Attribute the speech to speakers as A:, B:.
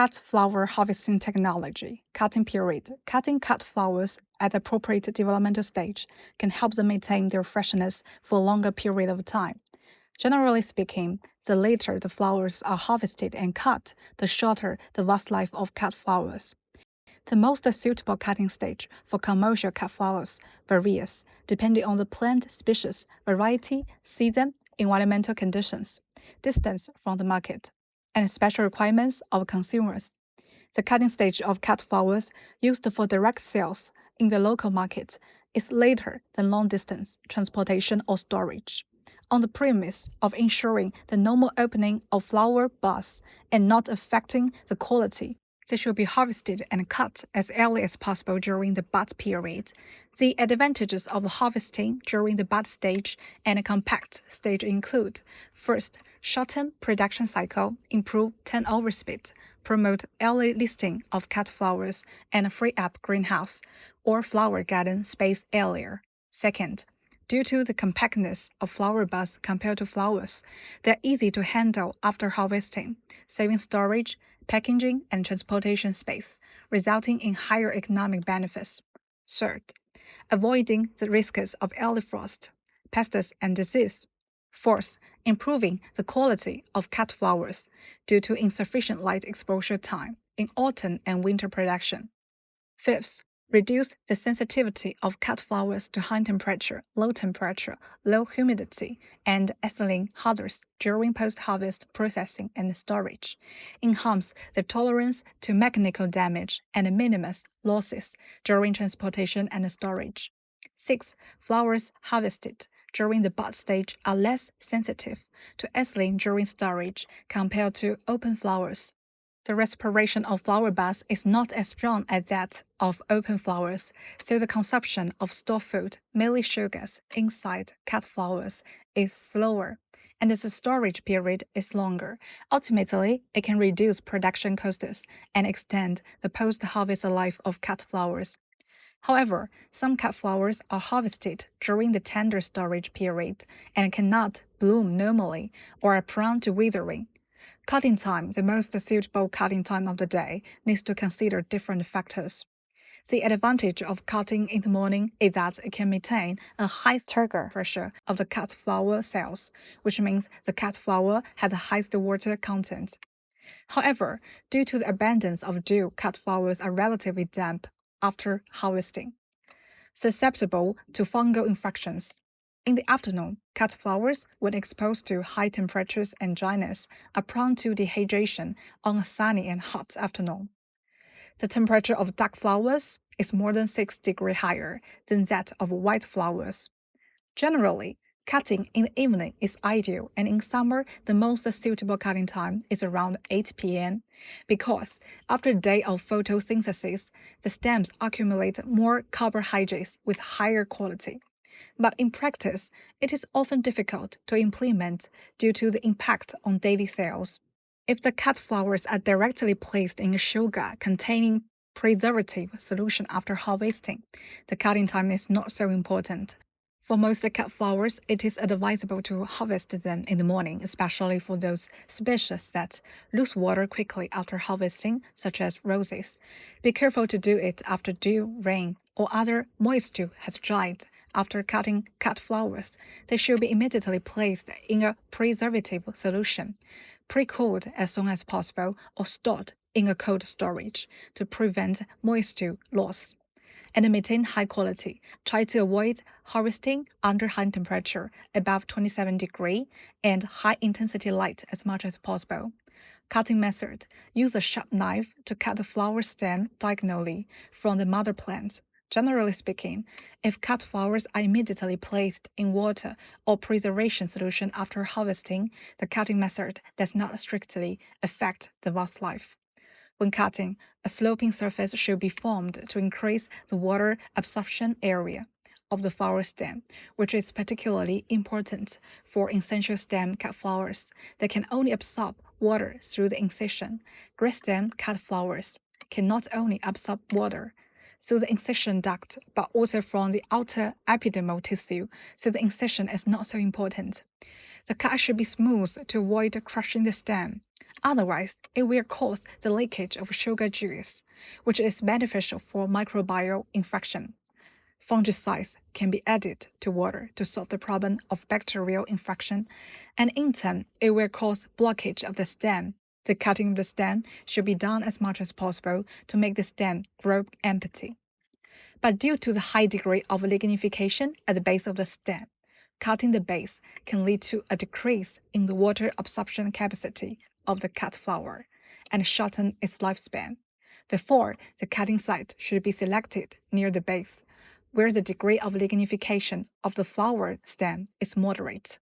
A: Cut flower harvesting technology, cutting period. Cutting cut flowers at the appropriate developmental stage can help them maintain their freshness for a longer period of time. Generally speaking, the later the flowers are harvested and cut, the shorter the vast life of cut flowers. The most suitable cutting stage for commercial cut flowers varies depending on the plant species, variety, season, environmental conditions, distance from the market, and special requirements of consumers. The cutting stage of cut flowers used for direct sales in the local market is later than long distance transportation or storage, on the premise of ensuring the normal opening of flower buds and not affecting the quality. They should be harvested and cut as early as possible during the bud period. The advantages of harvesting during the bud stage and compact stage include: first, shorten production cycle, improve turnover speed, promote early listing of cut flowers, and free up greenhouse or flower garden space area. Second, due to the compactness of flower buds compared to flowers, they are easy to handle after harvesting, saving storage, packaging, and transportation space, resulting in higher economic benefits. Third, avoiding the risks of early frost, pests, and disease. Fourth, improving the quality of cut flowers due to insufficient light exposure time in autumn and winter production. Fifth, reduce the sensitivity of cut flowers to high temperature, low humidity, and ethylene hazards during post-harvest processing and storage. Enhance the tolerance to mechanical damage and minimize losses during transportation and storage. 6. Flowers harvested during the bud stage are less sensitive to ethylene during storage compared to open flowers. The respiration of flower buds is not as strong as that of open flowers, so the consumption of store food, mainly sugars, inside cut flowers is slower, and the storage period is longer. Ultimately, it can reduce production costs and extend the post-harvest life of cut flowers. However, some cut flowers are harvested during the tender storage period and cannot bloom normally or are prone to withering. Cutting time, the most suitable cutting time of the day, needs to consider different factors. The advantage of cutting in the morning is that it can maintain a high turgor pressure of the cut flower cells, which means the cut flower has the highest water content. However, due to the abundance of dew, cut flowers are relatively damp after harvesting, susceptible to fungal infections. In the afternoon, cut flowers, when exposed to high temperatures and dryness, are prone to dehydration on a sunny and hot afternoon. The temperature of dark flowers is more than 6 degrees higher than that of white flowers. Generally, cutting in the evening is ideal, and in summer, the most suitable cutting time is around 8 p.m. because after a day of photosynthesis, the stems accumulate more carbohydrates with higher quality. But in practice, it is often difficult to implement due to the impact on daily sales. If the cut flowers are directly placed in a sugar containing preservative solution after harvesting, the cutting time is not so important. For most cut flowers, it is advisable to harvest them in the morning, especially for those species that lose water quickly after harvesting, such as roses. Be careful to do it after dew, rain, or other moisture has dried. After cutting cut flowers, they should be immediately placed in a preservative solution, pre-cooled as soon as possible, or stored in a cold storage to prevent moisture loss and maintain high quality. Try to avoid harvesting under high temperature, above 27 degrees, and high intensity light as much as possible. Cutting method: use a sharp knife to cut the flower stem diagonally from the mother plant. Generally speaking, if cut flowers are immediately placed in water or preservation solution after harvesting, the cutting method does not strictly affect the vase life. When cutting, a sloping surface should be formed to increase the water absorption area of the flower stem, which is particularly important for essential stem cut flowers that can only absorb water through the incision. Gray stem cut flowers can not only absorb water through the incision duct, but also from the outer epidermal tissue, so the incision is not so important. The cut should be smooth to avoid crushing the stem. Otherwise, it will cause the leakage of sugar juice, which is beneficial for microbial infection. Fungicides can be added to water to solve the problem of bacterial infection, and in turn, it will cause blockage of the stem. The cutting of the stem should be done as much as possible to make the stem grow empty. But due to the high degree of lignification at the base of the stem, cutting the base can lead to a decrease in the water absorption capacity of the cut flower and shorten its lifespan. Therefore, the cutting site should be selected near the base, where the degree of lignification of the flower stem is moderate.